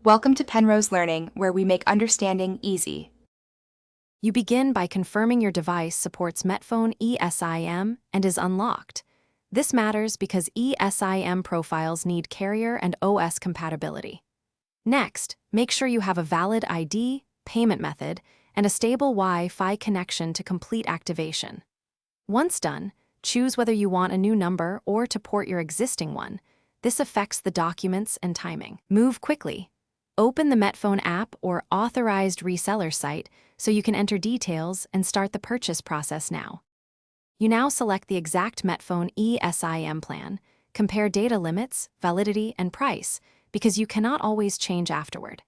Welcome to Penrose Learning, where we make understanding easy. You begin by confirming your device supports Metfone Esim and is unlocked. This matters because ESIM profiles need carrier and OS compatibility. Next, make sure you have a valid ID, payment method, and a stable Wi-Fi connection to complete activation. Once done, choose whether you want a new number or to port your existing one. This affects the documents and timing. Move quickly. Open the Metfone app or authorized reseller site so you can enter details and start the purchase process now. You now select the exact Metfone Esim plan, compare data limits, validity, and price, because you cannot always change afterward.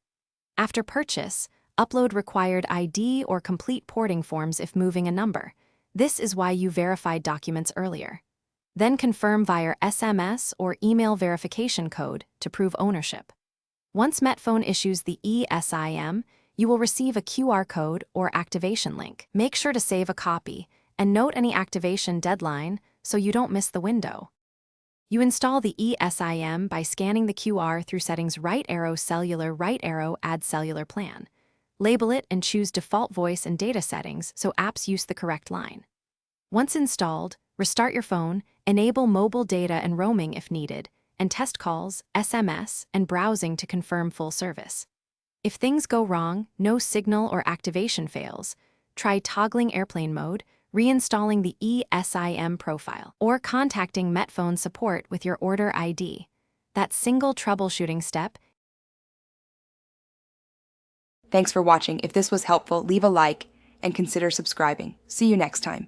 After purchase, upload required ID or complete porting forms if moving a number. This is why you verified documents earlier. Then confirm via SMS or email verification code to prove ownership. Once Metfone issues the eSIM, you will receive a QR code or activation link. Make sure to save a copy and note any activation deadline so you don't miss the window. You install the eSIM by scanning the QR through settings right arrow cellular right arrow add cellular plan. Label it and choose default voice and data settings so apps use the correct line. Once installed, restart your phone, enable mobile data and roaming if needed, and test calls, SMS, and browsing to confirm full service. If things go wrong, no signal or activation fails, try toggling airplane mode, reinstalling the eSIM profile, or contacting Metfone support with your order ID. That single troubleshooting step. Thanks for watching. If this was helpful, leave a like and consider subscribing. See you next time.